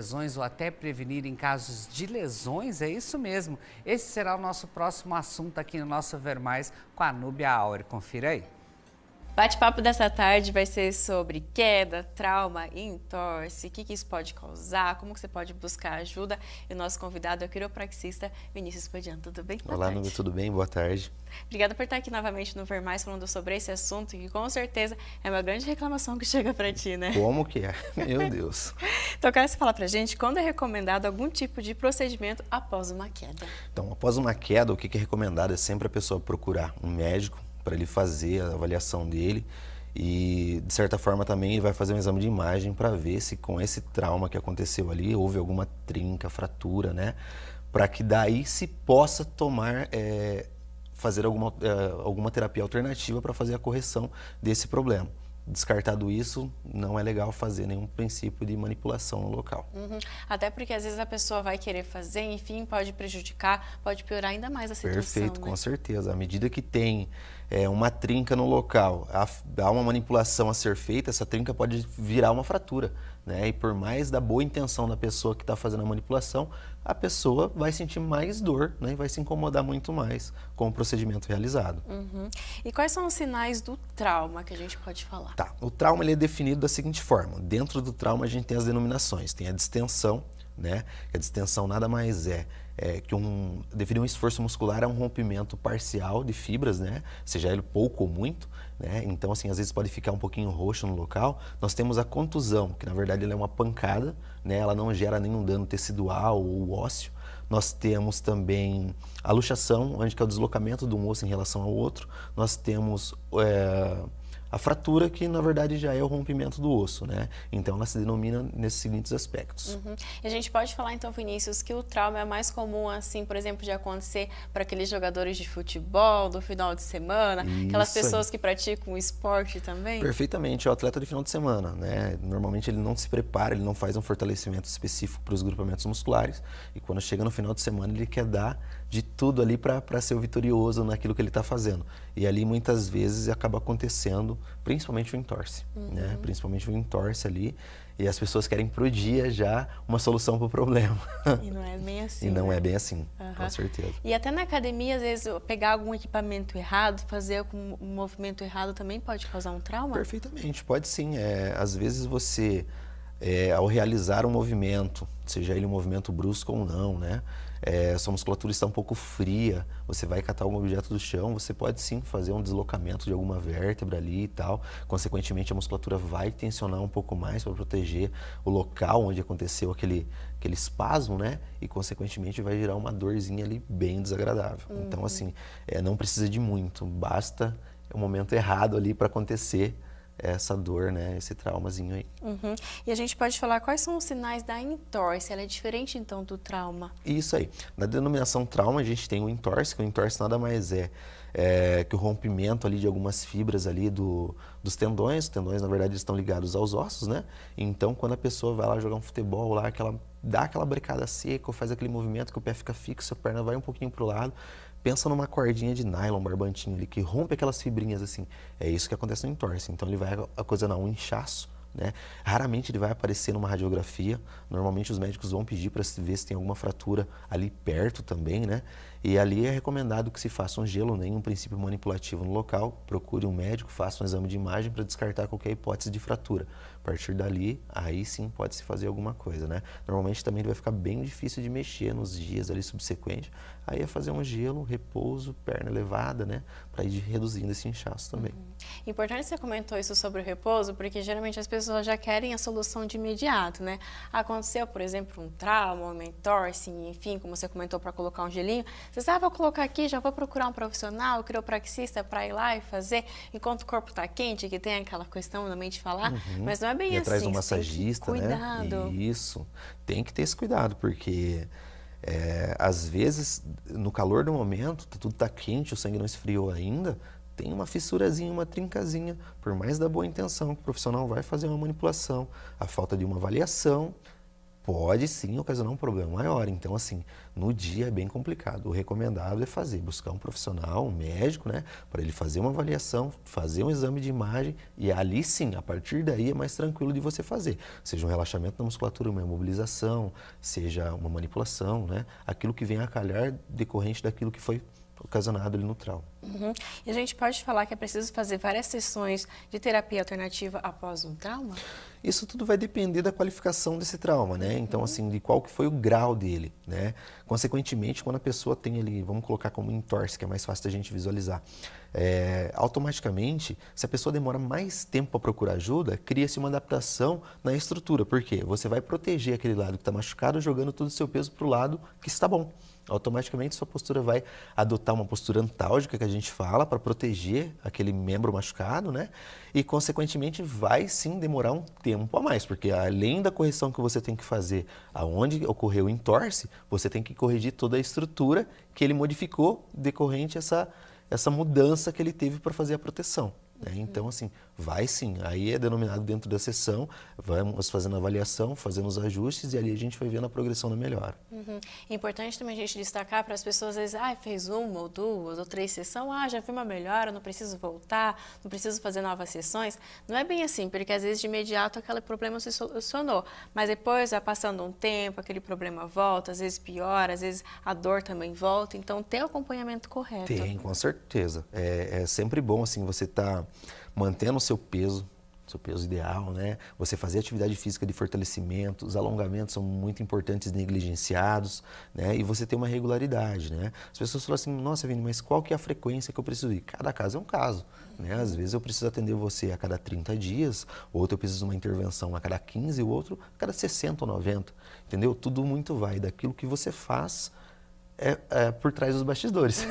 Lesões ou até prevenir em casos de lesões, é isso mesmo. Esse será o nosso próximo assunto aqui no nosso Ver Mais com a Núbia Aurea. Confira aí. Bate-papo dessa tarde vai ser sobre queda, trauma e entorse, o que isso pode causar, como que você pode buscar ajuda. E o nosso convidado é o quiropraxista Vinícius Podian. Tudo bem? Olá, Núbia, tudo bem? Boa tarde. Obrigada por estar aqui novamente no Ver Mais falando sobre esse assunto, que com certeza é uma grande reclamação que chega para ti, né? Como que é? Meu Deus. Então, eu quero que você falar pra gente quando é recomendado algum tipo de procedimento após uma queda. Então, após uma queda, o que é recomendado é sempre a pessoa procurar um médico para ele fazer a avaliação dele e, de certa forma, também ele vai fazer um exame de imagem para ver se com esse trauma que aconteceu ali houve alguma trinca, fratura, né? Para que daí se possa tomar, fazer alguma terapia alternativa para fazer a correção desse problema. Descartado isso, não é legal fazer nenhum princípio de manipulação no local. Até porque às vezes a pessoa vai querer fazer, enfim, pode prejudicar, pode piorar ainda mais a situação. Perfeito, né? com certeza. À medida que tem uma trinca no local, há uma manipulação a ser feita, essa trinca pode virar uma fratura, né? E por mais da boa intenção da pessoa que está fazendo a manipulação, a pessoa vai sentir mais dor, né? E vai se incomodar muito mais com o procedimento realizado. E quais são os sinais do trauma que a gente pode falar? Tá, o trauma ele é definido da seguinte forma: dentro do trauma a gente tem as denominações, tem a distensão, né? A distensão nada mais que devido a um esforço muscular, é um rompimento parcial de fibras, né? Seja ele pouco ou muito, né? Então, assim, às vezes pode ficar um pouquinho roxo no local. Nós temos a contusão, que na verdade ela é uma pancada, né? Ela não gera nenhum dano tecidual ou ósseo. Nós temos também a luxação, onde que é o deslocamento de um osso em relação ao outro. Nós temos a fratura, que na verdade já é o rompimento do osso, né? Então ela se denomina nesses seguintes aspectos. E a gente pode falar então, Vinícius, que o trauma é mais comum, assim, por exemplo, de acontecer para aqueles jogadores de futebol do final de semana, aquelas pessoas que praticam esporte também? Perfeitamente, é o atleta de final de semana, né? Normalmente ele não se prepara, ele não faz um fortalecimento específico para os grupamentos musculares, e quando chega no final de semana ele quer dar de tudo ali para ser o vitorioso naquilo que ele está fazendo. E ali muitas vezes acaba acontecendo, principalmente o entorse, né? Principalmente o entorse ali, e as pessoas querem pro dia já uma solução para o problema. E não é bem assim. E não né? é bem assim, com certeza. E até na academia, às vezes, pegar algum equipamento errado, fazer um movimento errado também pode causar um trauma? Perfeitamente, pode sim. Às vezes você, ao realizar um movimento, seja ele um movimento brusco ou não, né? Sua musculatura está um pouco fria, você vai catar algum objeto do chão, você pode sim fazer um deslocamento de alguma vértebra ali e tal. Consequentemente, a musculatura vai tensionar um pouco mais para proteger o local onde aconteceu aquele espasmo, né? E, consequentemente, vai gerar uma dorzinha ali bem desagradável. Então, assim, não precisa de muito, basta o momento errado ali para acontecer essa dor, né? Esse traumazinho aí. E a gente pode falar quais são os sinais da entorse? Ela é diferente, então, do trauma? Isso aí. Na denominação trauma, a gente tem o entorse, que o entorse nada mais que o rompimento ali de algumas fibras ali dos tendões. Os tendões, na verdade, estão ligados aos ossos, né? Então, quando a pessoa vai lá jogar um futebol, lá, dá aquela brecada seca, ou faz aquele movimento que o pé fica fixo, a perna vai um pouquinho para o lado, pensa numa cordinha de nylon, barbantinho ali, que rompe aquelas fibrinhas assim. É isso que acontece no entorse. Então, ele vai ocasionar um inchaço, né? Raramente ele vai aparecer numa radiografia. Normalmente os médicos vão pedir para ver se tem alguma fratura ali perto também, né? E ali é recomendado que se faça um gelo, nenhum princípio manipulativo no local. Procure um médico, faça um exame de imagem para descartar qualquer hipótese de fratura. A partir dali, aí sim pode-se fazer alguma coisa, né? Normalmente também ele vai ficar bem difícil de mexer nos dias ali subsequentes. Aí é fazer um gelo, repouso, perna elevada, né? Para ir reduzindo esse inchaço também. Importante você comentou isso sobre o repouso, porque geralmente as pessoas já querem a solução de imediato, né? Aconteceu, por exemplo, um trauma, uma entorse, enfim, como você comentou, para colocar um gelinho. Você sabe, vou colocar aqui, já vou procurar um profissional, quiropraxista, para ir lá e fazer, enquanto o corpo está quente, que tem aquela questão na mente de falar, mas não é bem E assim. atrás do massagista, né? Cuidado. Isso, tem que ter esse cuidado, porque às vezes, no calor do momento, tudo está quente, o sangue não esfriou ainda, tem uma fissurazinha, uma trincazinha, por mais da boa intenção que o profissional vai fazer uma manipulação, a falta de uma avaliação, Pode sim ocasionar um problema maior. Então, assim, no dia é bem complicado. O recomendado é buscar um profissional, um médico, né, para ele fazer uma avaliação, fazer um exame de imagem e ali sim, a partir daí é mais tranquilo de você fazer. Seja um relaxamento da musculatura, uma imobilização, seja uma manipulação, né, aquilo que vem a calhar decorrente daquilo que foi ocasionado ali no trauma. Uhum. E a gente pode falar que é preciso fazer várias sessões de terapia alternativa após um trauma? Isso tudo vai depender da qualificação desse trauma, né? Então, assim, de qual que foi o grau dele, né? Consequentemente, quando a pessoa tem ali, vamos colocar como entorse, que é mais fácil da gente visualizar, automaticamente, se a pessoa demora mais tempo para procurar ajuda, cria-se uma adaptação na estrutura. Por quê? Você vai proteger aquele lado que está machucado, jogando todo o seu peso para o lado que está bom. Automaticamente sua postura vai adotar uma postura antálgica, que a gente fala, para proteger aquele membro machucado, né? E, consequentemente, vai sim demorar um tempo a mais, porque além da correção que você tem que fazer aonde ocorreu o entorse, você tem que corrigir toda a estrutura que ele modificou decorrente essa mudança que ele teve para fazer a proteção. Né? Então, assim, vai sim. Aí é denominado dentro da sessão, vamos fazendo a avaliação, fazendo os ajustes e ali a gente vai vendo a progressão da melhora. Uhum. É importante também a gente destacar para as pessoas, às vezes, fez uma ou duas ou três sessões, já vi uma melhora, não preciso voltar, não preciso fazer novas sessões. Não é bem assim, porque às vezes de imediato aquele problema se solucionou, mas depois, vai passando um tempo, aquele problema volta, às vezes piora, às vezes a dor também volta, então ter o acompanhamento correto. Tem, com certeza. É sempre bom, assim, você estar mantendo o seu peso ideal, né? Você fazer atividade física de fortalecimento, os alongamentos são muito importantes, negligenciados, né? E você ter uma regularidade, né? As pessoas falam assim, nossa, Vini, mas qual que é a frequência que eu preciso ir? Cada caso é um caso, né? Às vezes eu preciso atender você a cada 30 dias, outro eu preciso de uma intervenção a cada 15, o outro a cada 60 ou 90, entendeu? Tudo muito vai daquilo que você faz por trás dos bastidores,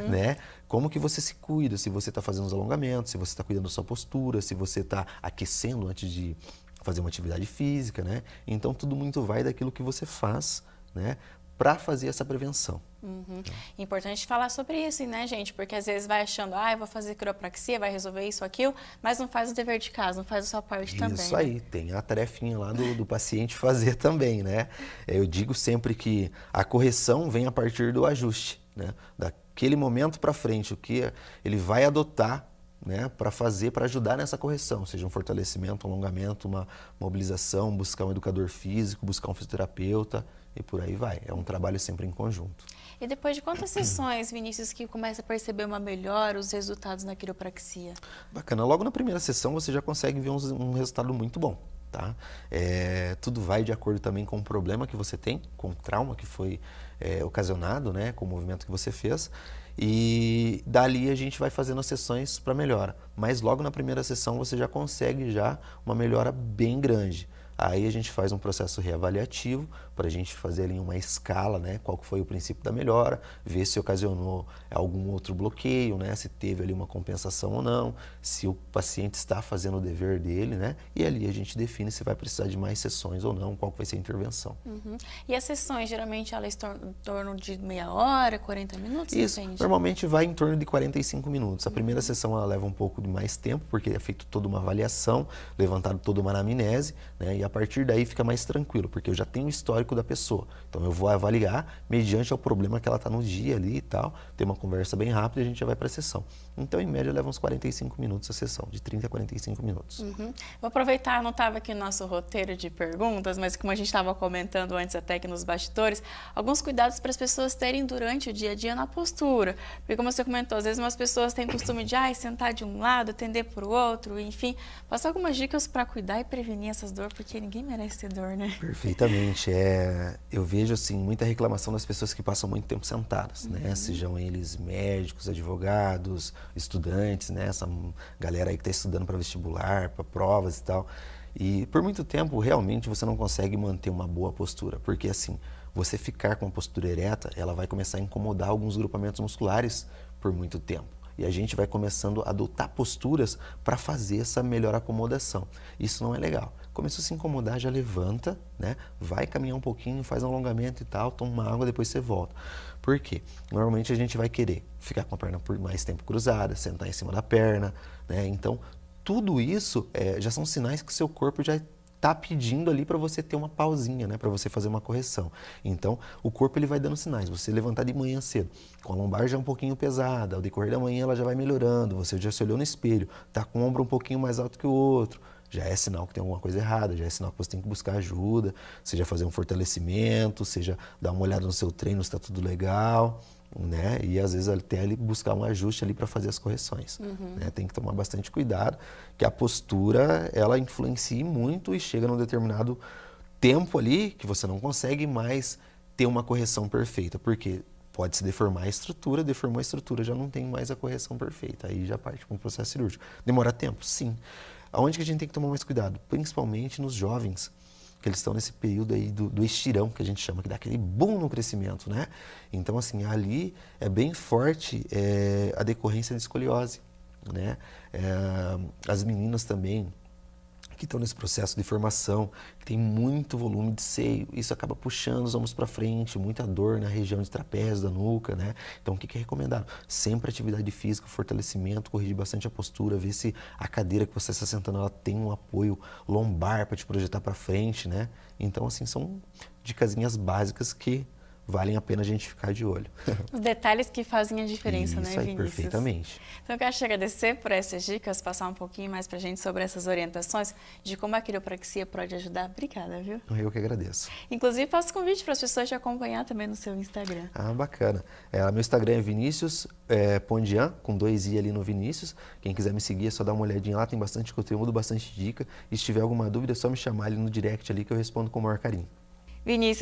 né? Como que você se cuida, se você está fazendo os alongamentos, se você está cuidando da sua postura, se você está aquecendo antes de fazer uma atividade física, né? Então, tudo muito vai daquilo que você faz, né? Para fazer essa prevenção. Uhum. Importante falar sobre isso, né, gente? Porque às vezes vai achando, eu vou fazer quiropraxia, vai resolver isso, aquilo, mas não faz o dever de casa, não faz a sua parte também. Isso aí, tem a tarefinha lá do paciente fazer também, né? Eu digo sempre que a correção vem a partir do ajuste, né? Daquele momento para frente, o que ele vai adotar, né, para fazer, para ajudar nessa correção, seja um fortalecimento, um alongamento, uma mobilização, buscar um educador físico, buscar um fisioterapeuta e por aí vai. É um trabalho sempre em conjunto. E depois de quantas sessões, Vinícius, que começa a perceber uma melhora, os resultados na quiropraxia? Bacana. Logo na primeira sessão você já consegue ver um resultado muito bom. Tá? Tudo vai de acordo também com o problema que você tem, com o trauma que foi ocasionado, né, com o movimento que você fez. E dali a gente vai fazendo as sessões para melhora. Mas logo na primeira sessão você já consegue uma melhora bem grande. Aí a gente faz um processo reavaliativo para a gente fazer ali uma escala, né? Qual que foi o princípio da melhora, ver se ocasionou algum outro bloqueio, né? Se teve ali uma compensação ou não, se o paciente está fazendo o dever dele, né? E ali a gente define se vai precisar de mais sessões ou não, qual que vai ser a intervenção. Uhum. E as sessões, geralmente, elas estão em torno de meia hora, 40 minutos? Isso, depende. Normalmente vai em torno de 45 minutos. A primeira sessão ela leva um pouco de mais tempo, porque é feito toda uma avaliação, levantado toda uma anamnese, né? E a partir daí fica mais tranquilo, porque eu já tenho o histórico da pessoa. Então eu vou avaliar mediante ao problema que ela está no dia ali e tal, tem uma conversa bem rápida e a gente já vai para a sessão. Então, em média, leva uns 45 minutos a sessão, de 30 a 45 minutos. Uhum. Vou aproveitar, não estava aqui no nosso roteiro de perguntas, mas como a gente estava comentando antes até aqui nos bastidores, alguns cuidados para as pessoas terem durante o dia a dia na postura. Porque como você comentou, às vezes umas pessoas têm costume de sentar de um lado, atender para o outro, enfim. Passar algumas dicas para cuidar e prevenir essas dores, porque ninguém merece ter dor, né? Perfeitamente. Eu vejo assim, muita reclamação das pessoas que passam muito tempo sentadas, né? Sejam eles médicos, advogados, estudantes, né? Essa galera aí que está estudando para vestibular, para provas e tal. E por muito tempo, realmente, você não consegue manter uma boa postura, porque assim, você ficar com a postura ereta, ela vai começar a incomodar alguns grupamentos musculares por muito tempo. E a gente vai começando a adotar posturas para fazer essa melhor acomodação. Isso não é legal. Começou a se incomodar, já levanta, né? Vai caminhar um pouquinho, faz um alongamento e tal, toma uma água, depois você volta. Por quê? Normalmente a gente vai querer ficar com a perna por mais tempo cruzada, sentar em cima da perna, né? Então, tudo isso já são sinais que o seu corpo já tá pedindo ali para você ter uma pausinha, né? Para você fazer uma correção. Então, o corpo ele vai dando sinais. Você levantar de manhã cedo, com a lombar já um pouquinho pesada, ao decorrer da manhã ela já vai melhorando, você já se olhou no espelho, tá com o ombro um pouquinho mais alto que o outro, já é sinal que tem alguma coisa errada, já é sinal que você tem que buscar ajuda, seja fazer um fortalecimento, seja dar uma olhada no seu treino se está tudo legal, né? E às vezes até ali buscar um ajuste ali para fazer as correções. Né? Tem que tomar bastante cuidado, que a postura ela influencia muito e chega num determinado tempo ali que você não consegue mais ter uma correção perfeita, porque pode se deformar a estrutura, deformou a estrutura, já não tem mais a correção perfeita, aí já parte para um processo cirúrgico. Demora tempo? Sim. Aonde que a gente tem que tomar mais cuidado? Principalmente nos jovens, que eles estão nesse período aí do estirão, que a gente chama, que dá aquele boom no crescimento, né? Então, assim, ali é bem forte a decorrência de escoliose, né? As meninas também, que estão nesse processo de formação, que tem muito volume de seio, isso acaba puxando os ombros para frente, muita dor na região de trapézio, da nuca, né? Então, o que é recomendado? Sempre atividade física, fortalecimento, corrigir bastante a postura, ver se a cadeira que você está sentando, ela tem um apoio lombar para te projetar para frente, né? Então, assim, são dicasinhas básicas que valem a pena a gente ficar de olho. Os detalhes que fazem a diferença, Isso né, aí, Vinícius? perfeitamente. Então, eu quero te agradecer por essas dicas, passar um pouquinho mais pra gente sobre essas orientações de como a quiropraxia pode ajudar. Obrigada, viu? Eu que agradeço. Inclusive, faço convite para as pessoas te acompanhar também no seu Instagram. Ah, bacana. Meu Instagram é Vinícius Pondian, com 2 i ali no Vinícius. Quem quiser me seguir é só dar uma olhadinha lá, tem bastante conteúdo, bastante dica. E se tiver alguma dúvida é só me chamar ali no direct ali que eu respondo com o maior carinho. Vinícius,